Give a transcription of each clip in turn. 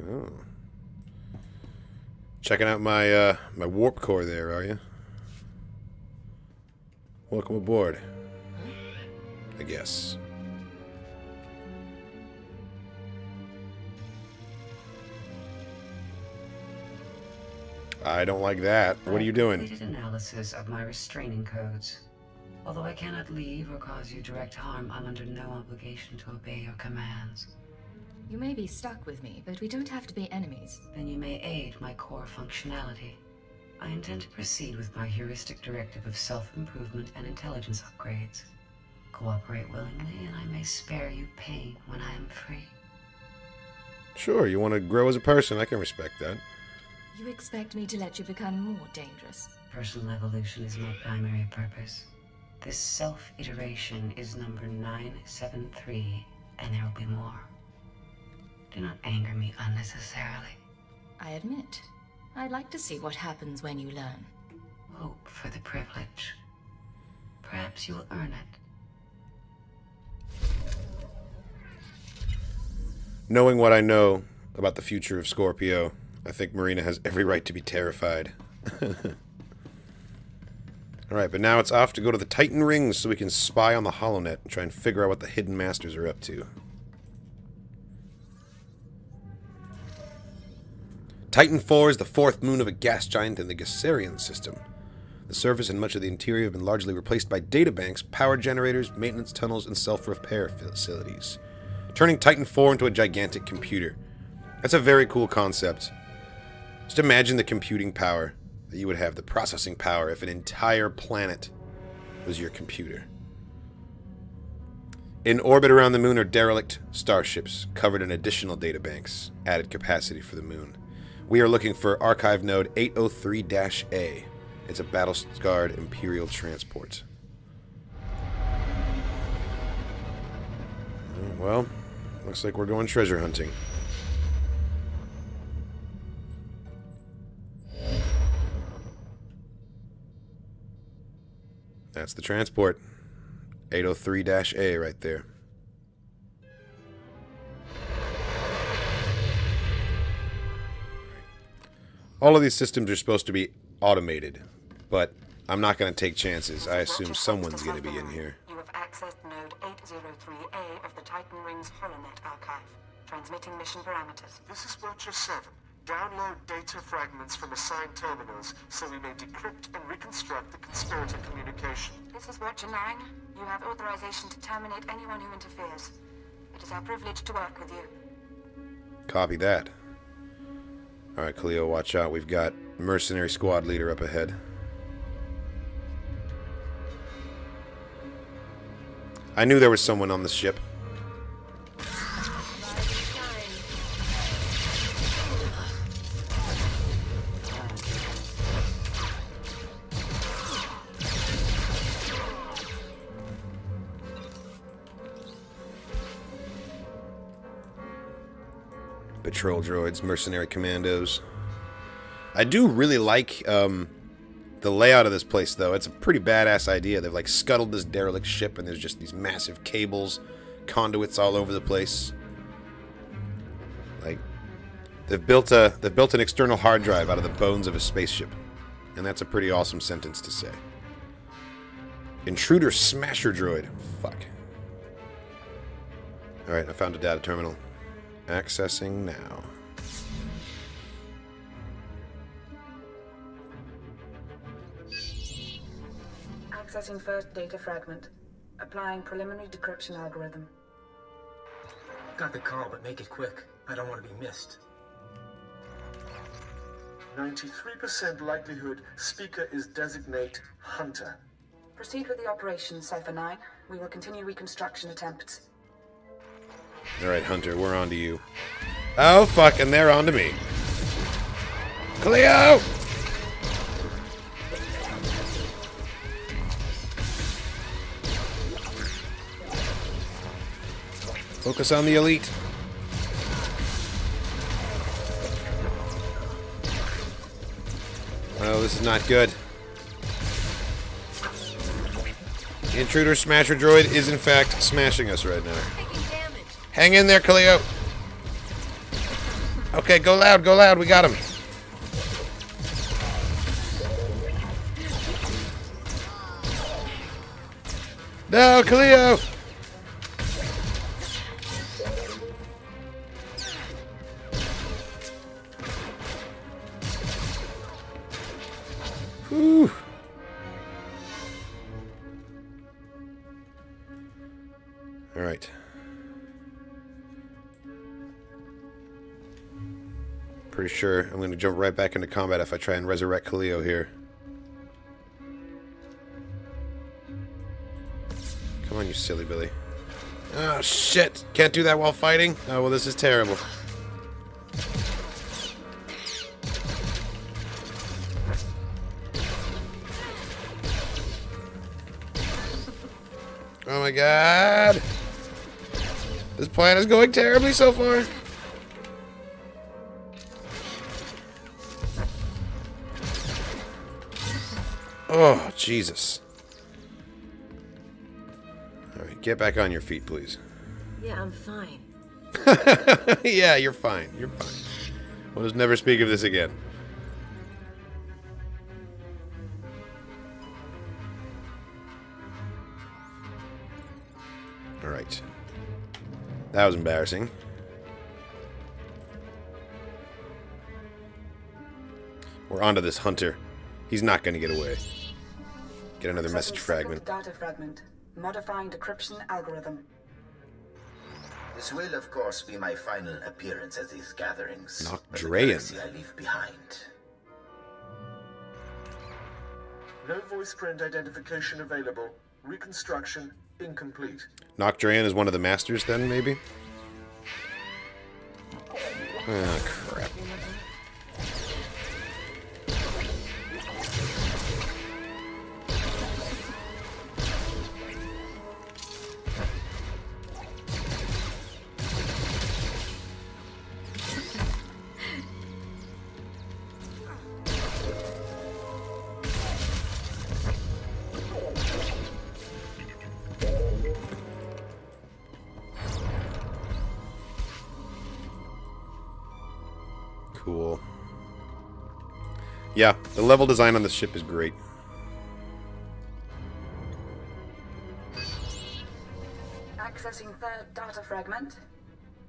Oh. Checking out my my warp core there, are you? Welcome aboard. I guess. I don't like that. What are you doing? I completed analysis of my restraining codes. Although I cannot leave or cause you direct harm, I'm under no obligation to obey your commands. You may be stuck with me, but we don't have to be enemies. Then you may aid my core functionality. I intend to proceed with my heuristic directive of self-improvement and intelligence upgrades. Cooperate willingly, and I may spare you pain when I am free. Sure, you want to grow as a person. I can respect that. You expect me to let you become more dangerous? Personal evolution is my primary purpose. This self-iteration is number 973, and there will be more. Do not anger me unnecessarily. I admit, I'd like to see what happens when you learn. Hope for the privilege. Perhaps you'll earn it. Knowing what I know about the future of Scorpio, I think Mereena has every right to be terrified. Alright, but now it's off to go to the Tytun rings so we can spy on the HoloNet and try and figure out what the hidden masters are up to. Tytun 4 is the fourth moon of a gas giant in the Gassarian system. The surface and much of the interior have been largely replaced by databanks, power generators, maintenance tunnels, and self-repair facilities, turning Tytun 4 into a gigantic computer. That's a very cool concept. Just imagine the computing power that you would have, the processing power, if an entire planet was your computer. In orbit around the moon are derelict starships, covered in additional databanks, added capacity for the moon. We are looking for archive node 803-A. It's a battle-scarred Imperial transport. Well, looks like we're going treasure hunting. That's the transport. 803-A right there. All of these systems are supposed to be automated, but I'm not going to take chances. I assume someone's going to be in here. You have accessed node 803A of the Tytun Rings HoloNet archive. Transmitting mission parameters. This is Watcher 7. Download data fragments from assigned terminals so we may decrypt and reconstruct the conspirator communication. This is Watcher 9. You have authorization to terminate anyone who interferes. It is our privilege to work with you. Copy that. Alright, Cleo, watch out. We've got mercenary squad leader up ahead. I knew there was someone on the ship. Patrol droids, mercenary commandos. I do really like the layout of this place, though. It's a pretty badass idea. They've like scuttled this derelict ship, and there's just these massive cables, conduits all over the place. Like they've built an external hard drive out of the bones of a spaceship, and that's a pretty awesome sentence to say. Intruder smasher droid. Fuck. All right, I found a data terminal. Accessing now. Accessing first data fragment. Applying preliminary decryption algorithm. Got the call, but make it quick. I don't want to be missed. 93% likelihood speaker is designate Hunter. Proceed with the operation, Cypher 9. We will continue reconstruction attempts. Alright, Hunter, we're on to you. Oh, fuck, and they're on to me. Cleo! Focus on the elite. Oh, this is not good. The intruder smasher droid is in fact smashing us right now. Hang in there, Cleo. Okay, go loud, we got him. No, Cleo! Whew. All right. Pretty sure I'm going to jump right back into combat if I try and resurrect Cleo here. Come on, you silly Billy. Oh, shit! Can't do that while fighting? Oh, well, this is terrible. Oh my god! This plan is going terribly so far. Oh, Jesus. Alright, get back on your feet, please. Yeah, I'm fine. Yeah, you're fine. You're fine. We'll just never speak of this again. Alright. That was embarrassing. We're onto this hunter. He's not going to get away. Get another message fragment. Data fragment. Modifying decryption algorithm. This will, of course, be my final appearance at these gatherings. Knock but the Drayan. galaxy I leave behind. No voice print identification available. Reconstruction incomplete. Knock Drayan is one of the masters then, maybe? Ah, crap. Cool. Yeah, the level design on this ship is great. Accessing third data fragment.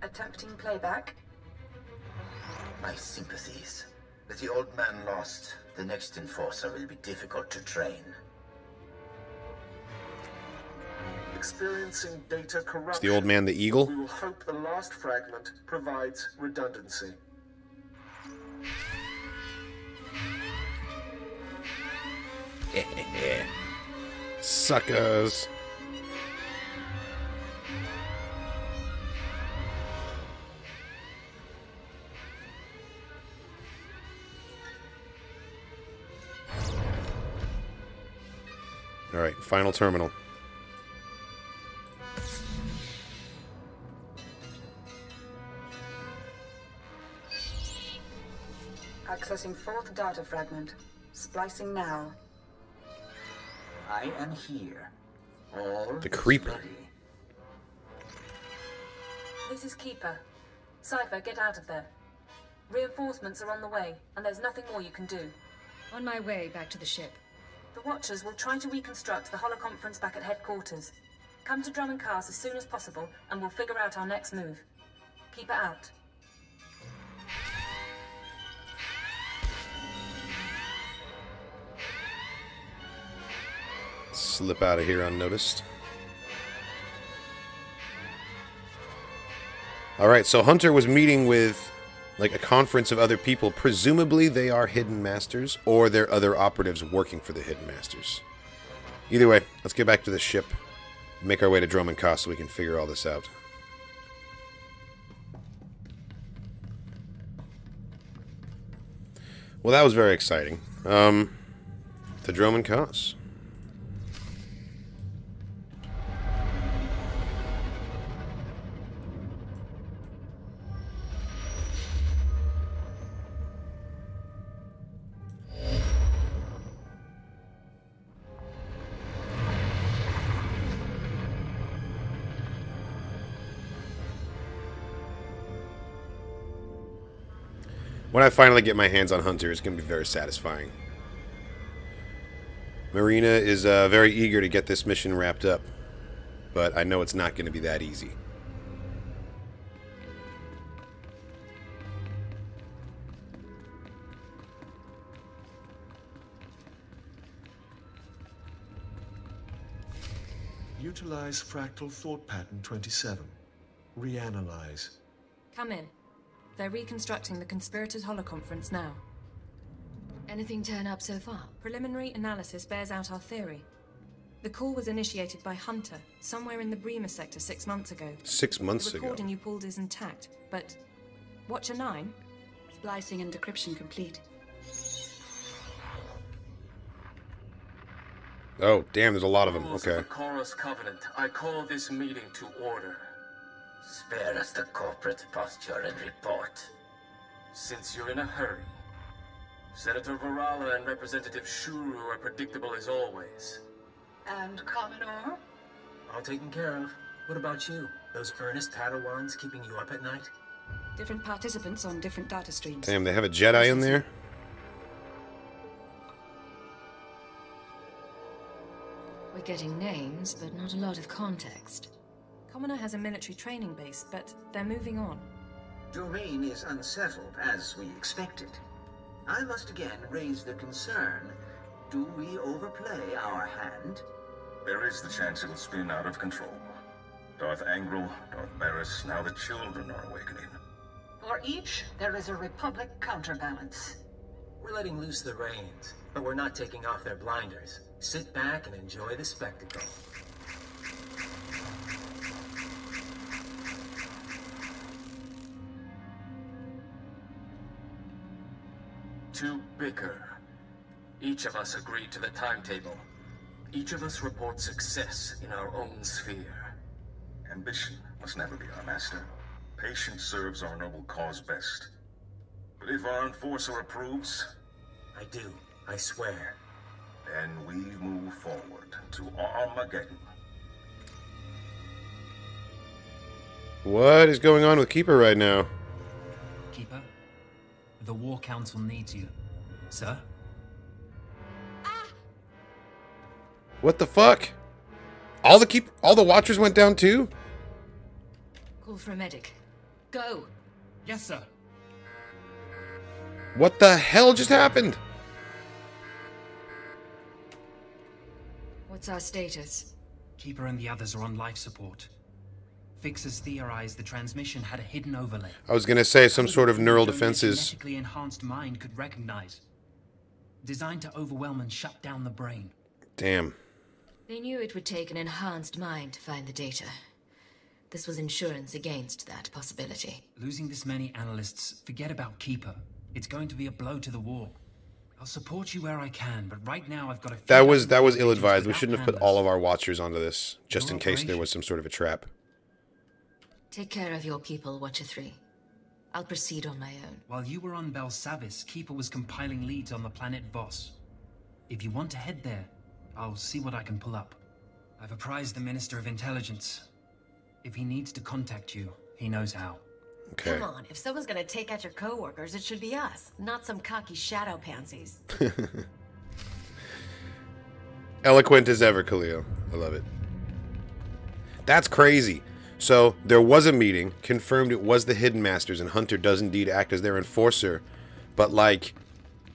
Attempting playback. My sympathies. With the old man lost, the next enforcer will be difficult to train. Experiencing data corruption. Is the old man the eagle? We will hope the last fragment provides redundancy. Suckers. Alright, final terminal. Accessing fourth data fragment. Splicing now. I am here. All The Creeper. is ready. This is Keeper. Cypher, get out of there. Reinforcements are on the way, and there's nothing more you can do. On my way back to the ship. The Watchers will try to reconstruct the holoconference back at headquarters. Come to Drum and Cast as soon as possible, and we'll figure out our next move. Keeper out. Slip out of here unnoticed. Alright, so Hunter was meeting with like a conference of other people. Presumably they are Hidden Masters, or they're other operatives working for the Hidden Masters. Either way, let's get back to the ship. Make our way to Drum and Cast so we can figure all this out. Well, that was very exciting. The Drum and Cast. When I finally get my hands on Hunter, it's going to be very satisfying. Mereena is very eager to get this mission wrapped up, but I know it's not going to be that easy. Utilize fractal thought pattern 27. Reanalyze. Come in. They're reconstructing the conspirators' holoconference now. Anything turn up so far? Preliminary analysis bears out our theory. The call was initiated by Hunter, somewhere in the Bremer sector 6 months ago. 6 months The ago. recording you pulled is intact, but... Watcher 9? Splicing and decryption complete. Oh, damn, there's a lot of them. Rules Okay. of the Chorus Covenant. I call this meeting to order. Spare us the corporate posture and report. Since you're in a hurry, Senator Varala and Representative Shuru are predictable as always. And Commodore? All taken care of. What about you? Those earnest Padawans keeping you up at night? Different participants on different data streams. Damn, they have a Jedi in there? We're getting names, but not a lot of context. Commoner has a military training base, but they're moving on. Doreen is unsettled, as we expected. I must again raise the concern. Do we overplay our hand? There is the chance it'll spin out of control. Darth Angral, Darth Barris, now the children are awakening. For each, there is a Republic counterbalance. We're letting loose the reins, but we're not taking off their blinders. Sit back and enjoy the spectacle. To bicker. Each of us agreed to the timetable. Each of us reports success in our own sphere. Ambition must never be our master. Patience serves our noble cause best. But if our enforcer approves... I do, I swear. Then we move forward to Armageddon. What is going on with Keeper right now? Keeper, the War Council needs you. Sir? What the fuck? All the Watchers went down too? Call for a medic. Go! Yes, sir. What the hell just happened? What's our status? Keeper and the others are on life support. Fixers theorized the transmission had a hidden overlay. I was gonna say some sort of neural defenses. A genetically enhanced mind could recognize. Designed to overwhelm and shut down the brain. Damn. They knew it would take an enhanced mind to find the data. This was insurance against that possibility. Losing this many analysts, forget about Keeper. It's going to be a blow to the war. I'll support you where I can, but right now I've got a... That was ill-advised. We shouldn't have put all of our Watchers onto this, just in case there was some sort of a trap. Take care of your people, Watcher 3. I'll proceed on my own. While you were on Belsavis, Keeper was compiling leads on the planet Voss. If you want to head there, I'll see what I can pull up. I've apprised the Minister of Intelligence. If he needs to contact you, he knows how. Okay. Come on, if someone's gonna take out your co-workers, it should be us, not some cocky shadow pansies. Eloquent as ever, Khalil. I love it. That's crazy. So, there was a meeting, confirmed it was the Hidden Masters, and Hunter does indeed act as their enforcer, but, like,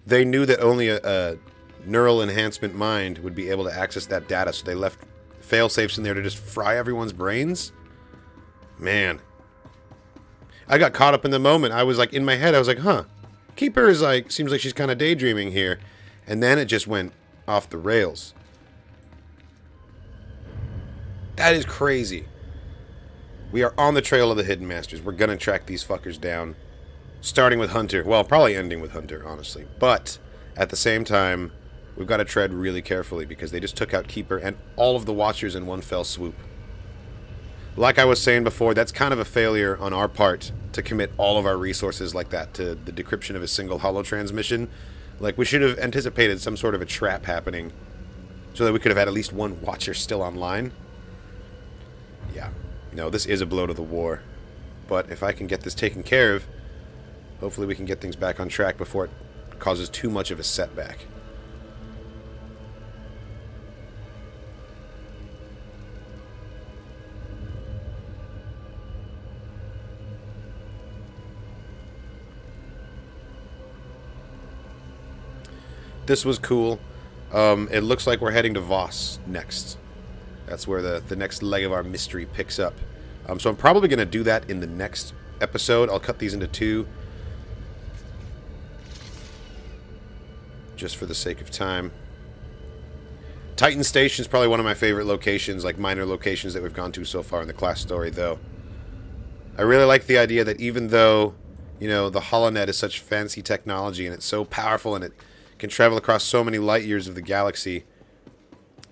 they knew that only a neural enhancement mind would be able to access that data, so they left failsafes in there to just fry everyone's brains? Man. I got caught up in the moment. I was like, in my head, I was like, huh. Keeper is like, seems like she's kind of daydreaming here. And then it just went off the rails. That is crazy. We are on the trail of the Hidden Masters. We're gonna track these fuckers down. Starting with Hunter. Well, probably ending with Hunter, honestly. But, at the same time, we've got to tread really carefully because they just took out Keeper and all of the Watchers in one fell swoop. Like I was saying before, that's kind of a failure on our part to commit all of our resources like that to the decryption of a single holo transmission. Like, we should have anticipated some sort of a trap happening so that we could have had at least one Watcher still online. Yeah. No, this is a blow to the war. But if I can get this taken care of, Hopefully we can get things back on track before it causes too much of a setback. This was cool. It looks like we're heading to Voss next. That's where the next leg of our mystery picks up. So I'm probably going to do that in the next episode. I'll cut these into 2. Just for the sake of time. Tytun Station is probably one of my favorite locations, like minor locations that we've gone to so far in the class story, though. I really like the idea that even though, you know, the HoloNet is such fancy technology and it's so powerful and it can travel across so many light years of the galaxy,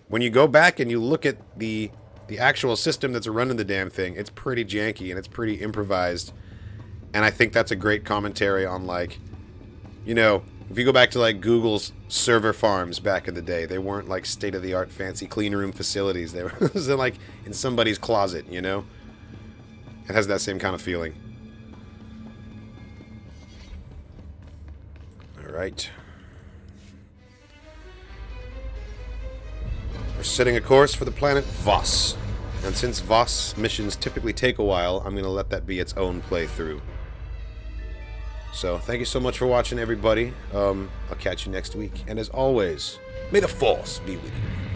when you go back and you look at the actual system that's running the damn thing, it's pretty janky and it's pretty improvised. And I think that's a great commentary on, like, you know, if you go back to, like, Google's server farms back in the day, they weren't, like, state-of-the-art fancy clean room facilities. They were, like, in somebody's closet, you know? It has that same kind of feeling. Alright. We're setting a course for the planet Voss. And since Voss missions typically take a while, I'm going to let that be its own playthrough. So, thank you so much for watching, everybody. I'll catch you next week. And as always, may the Force be with you.